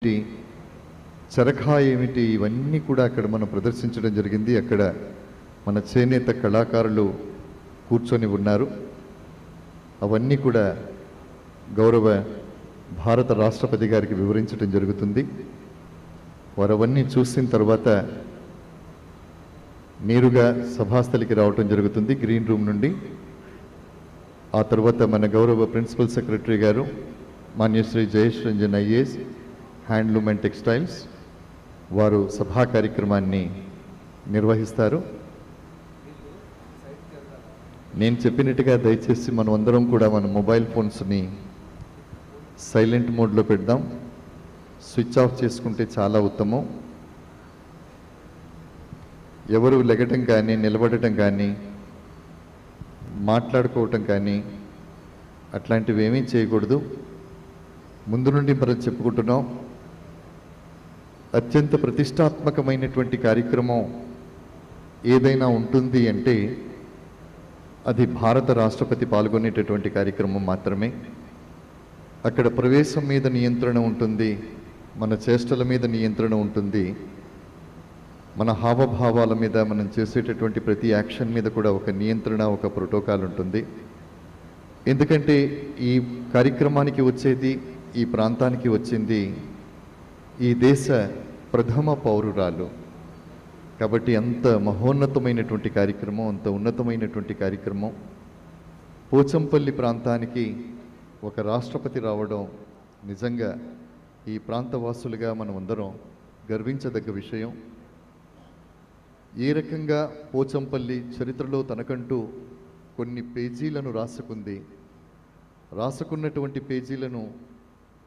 ఏమిటి, చరఖా ఏమిటి, ఇవన్నీ కూడా అక్కడ మనం ప్రదర్శించడం జరిగింది. అక్కడ మన చేనేత కళాకారులు కూర్చొని ఉన్నారు. అవన్నీ కూడా గౌరవ భారత రాష్ట్రపతి గారికి వివరించడం జరుగుతుంది. వారు అవన్నీ చూసిన తర్వాత నేరుగా సభాస్థలికి రావటం జరుగుతుంది గ్రీన్ రూమ్ నుండి. ఆ తర్వాత మన గౌరవ ప్రిన్సిపల్ సెక్రటరీ గారు మాన్యశ్రీ Jayesh Ranjan IAS, handloom and textiles, వారు సభా కార్యక్రమాన్ని నిర్వహిస్తారు. నేను చెప్పినట్టుగా దయచేసి మనం అందరం కూడా మన మొబైల్ ఫోన్స్ని సైలెంట్ మోడ్లో పెడదాం. స్విచ్ ఆఫ్ చేసుకుంటే చాలా ఉత్తమం. ఎవరు లెగటం కానీ, నిలబడటం కానీ, మాట్లాడుకోవటం కానీ అట్లాంటివి ఏమీ చేయకూడదు. ముందు నుండి మనం చెప్పుకుంటున్నాం, అత్యంత ప్రతిష్టాత్మకమైనటువంటి కార్యక్రమం ఏదైనా ఉంటుంది అంటే అది భారత రాష్ట్రపతి పాల్గొనేటటువంటి కార్యక్రమం మాత్రమే. అక్కడ ప్రవేశం మీద నియంత్రణ ఉంటుంది, మన చేష్టల మీద నియంత్రణ ఉంటుంది, మన హావభావాల మీద, మనం చేసేటటువంటి ప్రతి యాక్షన్ మీద కూడా ఒక నియంత్రణ, ఒక ప్రోటోకాల్ ఉంటుంది. ఎందుకంటే ఈ కార్యక్రమానికి వచ్చేది, ఈ ప్రాంతానికి వచ్చింది ఈ దేశ ప్రథమ పౌరురాలు. కాబట్టి అంత మహోన్నతమైనటువంటి కార్యక్రమం, అంత ఉన్నతమైనటువంటి కార్యక్రమం. పోచంపల్లి ప్రాంతానికి ఒక రాష్ట్రపతి రావడం నిజంగా ఈ ప్రాంతవాసులుగా మనం అందరం గర్వించదగ్గ విషయం. ఏ రకంగా పోచంపల్లి చరిత్రలో తనకంటూ కొన్ని పేజీలను రాసుకున్నటువంటి పేజీలను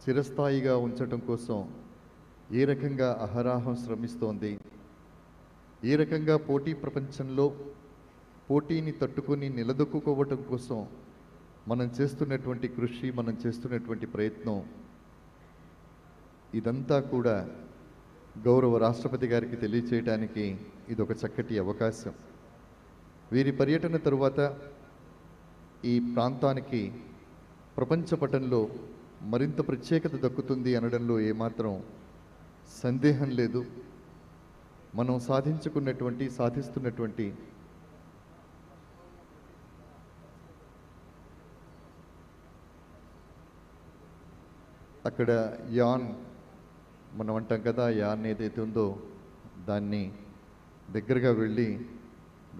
చిరస్థాయిగా ఉంచటం కోసం ఏ రకంగా అహరాహం శ్రమిస్తోంది, ఏ రకంగా పోటీ ప్రపంచంలో పోటీని తట్టుకొని నిలదొక్కుకోవటం కోసం మనం చేస్తున్నటువంటి కృషి, మనం చేస్తున్నటువంటి ప్రయత్నం, ఇదంతా కూడా గౌరవ రాష్ట్రపతి గారికి తెలియచేయడానికి ఇదొక చక్కటి అవకాశం. వీరి పర్యటన తరువాత ఈ ప్రాంతానికి ప్రపంచ పటంలో మరింత ప్రత్యేకత దక్కుతుంది అనడంలో ఏమాత్రం సందేహం లేదు. మనం సాధిస్తున్నటువంటి అక్కడ యాన్ మనం అంటాం కదా, యాన్ ఏదైతే ఉందో దాన్ని దగ్గరగా వెళ్ళి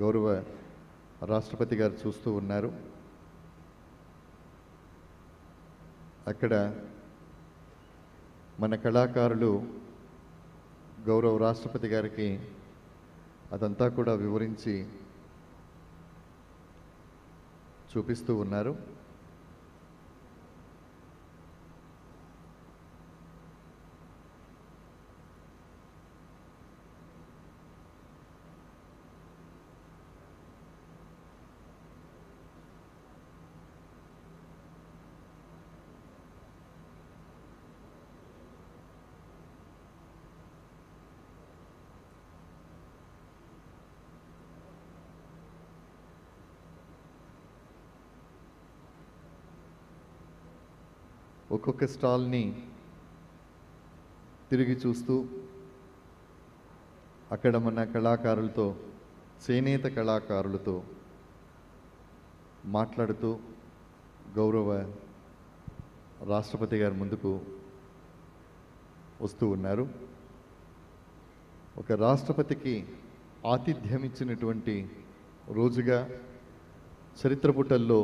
గౌరవ రాష్ట్రపతి గారు చూస్తూ ఉన్నారు. అక్కడ మన కళాకారులు గౌరవ రాష్ట్రపతి గారికి అదంతా కూడా వివరించి చూపిస్తూ ఉన్నారు. ఒక్కొక్క స్టాల్ని తిరిగి చూస్తూ అక్కడ మన కళాకారులతో, చేనేత కళాకారులతో మాట్లాడుతూ గౌరవ రాష్ట్రపతి గారి ముందుకు వస్తూ ఉన్నారు. ఒక రాష్ట్రపతికి ఆతిథ్యం ఇచ్చినటువంటి రోజుగా చరిత్ర పుటల్లో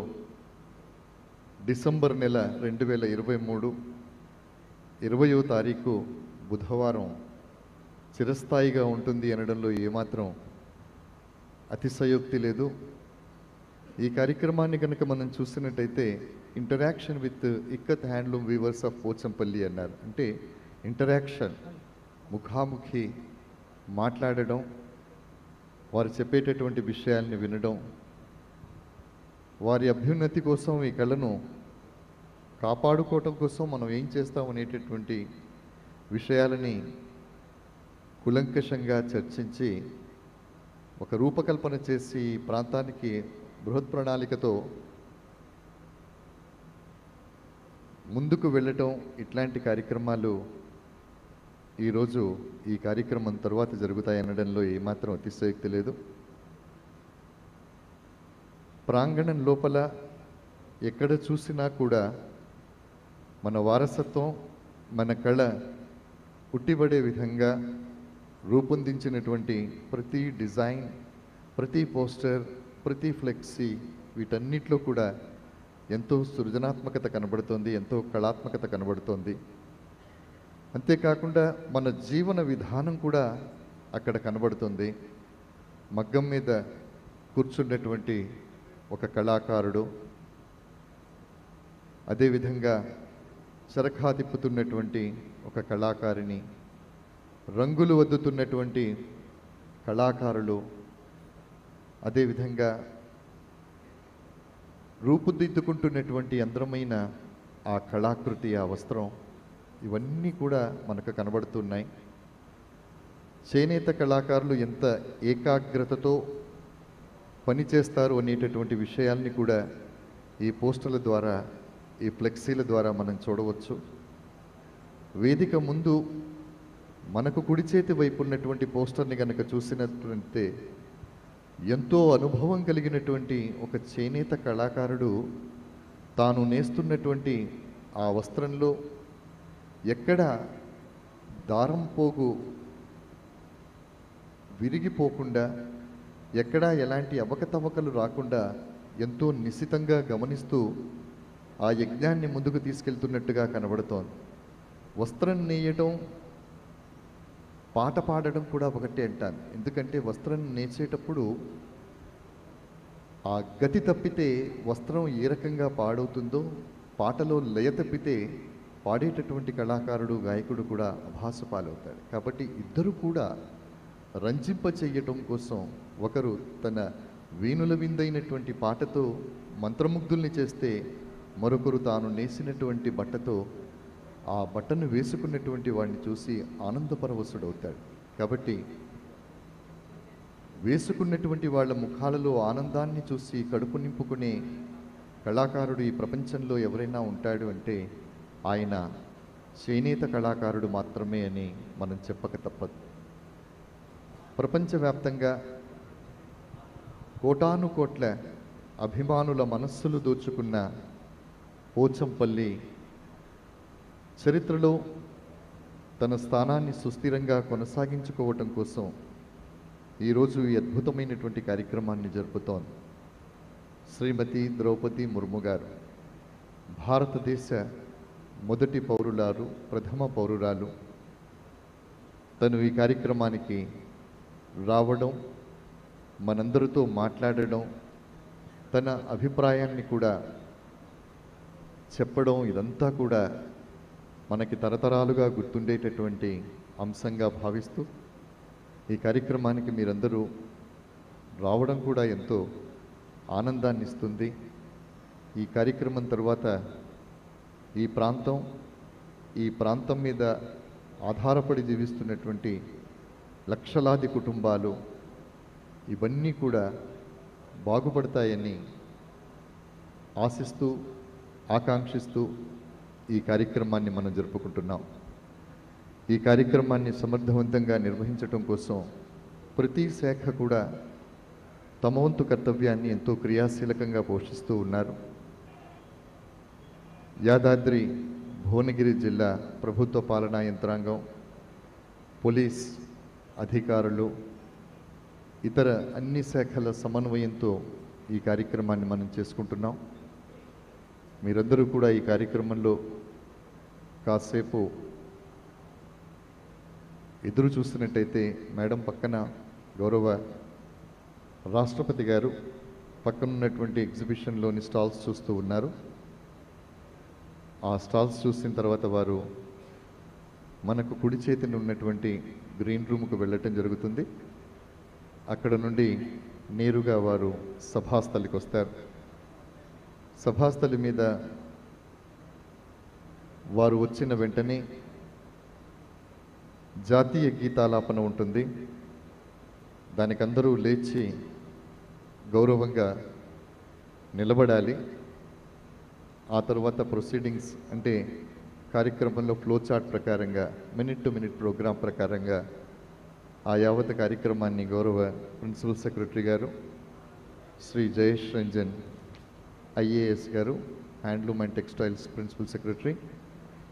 డిసెంబర్ నెల 2023 20వ తారీఖు బుధవారం చిరస్థాయిగా ఉంటుంది అనడంలో ఏమాత్రం అతిశయోక్తి లేదు. ఈ కార్యక్రమాన్ని కనుక మనం చూసినట్టయితే interaction with ikat handloom weavers of Pochampally అన్నారు. అంటే ఇంటరాక్షన్, ముఖాముఖి మాట్లాడడం, వారు చెప్పేటటువంటి విషయాల్ని వినడం, వారి అభ్యున్నతి కోసం, ఈ కళను కాపాడుకోవటం కోసం మనం ఏం చేస్తాం అనేటటువంటి విషయాలని కులంకషంగా చర్చించి ఒక రూపకల్పన చేసి ప్రాంతానికి బృహత్ ప్రణాళికతో ముందుకు వెళ్ళటం, ఇట్లాంటి కార్యక్రమాలు ఈరోజు ఈ కార్యక్రమం తరువాత జరుగుతాయనడంలో ఏమాత్రం అతిశయోక్తి లేదు. ప్రాంగణం లోపల ఎక్కడ చూసినా కూడా మన వారసత్వం, మన కళ ఉట్టిపడే విధంగా రూపొందించినటువంటి ప్రతి డిజైన్, ప్రతి పోస్టర్, ప్రతి ఫ్లెక్సీ, వీటన్నిటిలో కూడా ఎంతో సృజనాత్మకత కనబడుతోంది, ఎంతో కళాత్మకత కనబడుతోంది. అంతేకాకుండా మన జీవన విధానం కూడా అక్కడ కనబడుతుంది. మగ్గం మీద కూర్చున్నటువంటి ఒక కళాకారుడు, అదేవిధంగా చరఖా తిప్పుతున్నటువంటి ఒక కళాకారిణి, రంగులు వద్దుతున్నటువంటి కళాకారులు, అదేవిధంగా రూపుదిద్దుకుంటున్నటువంటి అందమైన ఆ కళాకృతి, ఆ వస్త్రం, ఇవన్నీ కూడా మనకు కనబడుతున్నాయి. చేనేత కళాకారులు ఎంత ఏకాగ్రతతో పనిచేస్తారు అనేటటువంటి విషయాల్ని కూడా ఈ పోస్టర్ల ద్వారా, ఈ ఫ్లెక్సీల ద్వారా మనం చూడవచ్చు. వేదిక ముందు మనకు కుడి చేతి వైపు ఉన్నటువంటి పోస్టర్ని కనుక చూసినట్లయితే ఎంతో అనుభవం కలిగినటువంటి ఒక చేనేత కళాకారుడు తాను నేస్తున్నటువంటి ఆ వస్త్రంలో ఎక్కడ దారం పోగు విరిగిపోకుండా, ఎక్కడా ఎలాంటి అవకతవకలు రాకుండా ఎంతో నిశితంగా గమనిస్తూ ఆ యజ్ఞాన్ని ముందుకు తీసుకెళ్తున్నట్టుగా కనబడుతోంది. వస్త్రం నేయటం, పాట పాడడం కూడా ఒకటే అంటాను. ఎందుకంటే వస్త్రం నేచేటప్పుడు ఆ గతి తప్పితే వస్త్రం ఏ రకంగా పాడవుతుందో, పాటలో లయ తప్పితే పాడేటటువంటి కళాకారుడు, గాయకుడు కూడా అభాసు పాలవుతాడు. కాబట్టి ఇద్దరు కూడా రంజింప చెయ్యటం కోసం, ఒకరు తన వీణుల విందైనటువంటి పాటతో మంత్రముగ్ధుల్ని చేస్తే, మరొకరు తాను నేసినటువంటి బట్టతో ఆ బట్టను వేసుకున్నటువంటి వాడిని చూసి ఆనందపరవశుడవుతాడు. కాబట్టి వేసుకున్నటువంటి వాళ్ళ ముఖాలలో ఆనందాన్ని చూసి కడుపు నింపుకునే కళాకారుడు ఈ ప్రపంచంలో ఎవరైనా ఉంటాడు అంటే ఆయన చేనేత కళాకారుడు మాత్రమే అని మనం చెప్పక తప్పదు. ప్రపంచవ్యాప్తంగా కోటాను కోట్ల అభిమానుల మనస్సులు దోచుకున్న పోచంపల్లి చరిత్రలో తన స్థానాన్ని సుస్థిరంగా కొనసాగించుకోవటం కోసం ఈరోజు ఈ అద్భుతమైనటువంటి కార్యక్రమాన్ని జరుపుతోంది. శ్రీమతి ద్రౌపది ముర్ము గారు భారతదేశ మొదటి పౌరులారు, ప్రథమ పౌరురాలు. తను ఈ కార్యక్రమానికి రావడం, మనందరితో మాట్లాడడం, తన అభిప్రాయాన్ని కూడా చెప్పడం, ఇదంతా కూడా మనకి తరతరాలుగా గుర్తుండేటటువంటి అంశంగా భావిస్తూ ఈ కార్యక్రమానికి మీరందరూ రావడం కూడా ఎంతో ఆనందాన్ని ఇస్తుంది. ఈ కార్యక్రమం తర్వాత ఈ ప్రాంతం మీద ఆధారపడి జీవిస్తున్నటువంటి లక్షలాది కుటుంబాలు, ఇవన్నీ కూడా బాగుపడతాయని ఆశిస్తూ, ఆకాంక్షిస్తూ ఈ కార్యక్రమాన్ని మనం జరుపుకుంటున్నాం. ఈ కార్యక్రమాన్ని సమర్థవంతంగా నిర్వహించటం కోసం ప్రతి శాఖ కూడా తమ వంతు కర్తవ్యాన్ని ఎంతో క్రియాశీలకంగా పోషిస్తూ ఉన్నారు. యాదాద్రి భువనగిరి జిల్లా ప్రభుత్వ పాలనా యంత్రాంగం, పోలీస్ అధికారులు, ఇతర అన్ని శాఖల సమన్వయంతో ఈ కార్యక్రమాన్ని మనం చేసుకుంటున్నాం. మీరందరూ కూడా ఈ కార్యక్రమంలో కాసేపు ఎదురు చూస్తున్నట్టయితే మేడం పక్కన గౌరవ రాష్ట్రపతి గారు పక్కనున్నటువంటి ఎగ్జిబిషన్లోని స్టాల్స్ చూస్తూ ఉన్నారు. ఆ స్టాల్స్ చూసిన తర్వాత వారు మనకు కుడి చేతిని ఉన్నటువంటి గ్రీన్ రూమ్కు వెళ్ళటం జరుగుతుంది. అక్కడ నుండి నేరుగా వారు సభాస్థలికి వస్తారు. సభాస్థలి మీద వారు వచ్చిన వెంటనే జాతీయ గీతాలాపన ఉంటుంది. దానికి అందరూ లేచి గౌరవంగా నిలబడాలి. ఆ తర్వాత ప్రొసీడింగ్స్ అంటే కార్యక్రమంలో ఫ్లో చార్ట్ ప్రకారంగా మినిట్ టు మినిట్ ప్రోగ్రాం ప్రకారంగా ఆ యావత్ కార్యక్రమాన్ని గౌరవ ప్రిన్సిపల్ సెక్రటరీ గారు శ్రీ జయేష్ రంజన్ ఐఏఎస్ గారు, handloom and textiles principal secretary,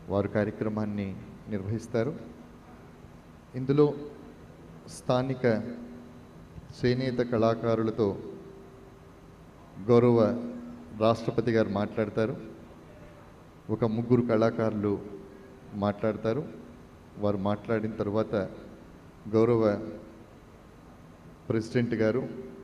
వారు కార్యక్రమాన్ని నిర్వహిస్తారు. ఇందులో స్థానిక చేనేత కళాకారులతో గౌరవ రాష్ట్రపతి గారు మాట్లాడతారు. ఒక ముగ్గురు కళాకారులు మాట్లాడతారు. వారు మాట్లాడిన తర్వాత గౌరవ ప్రెసిడెంట్ గారు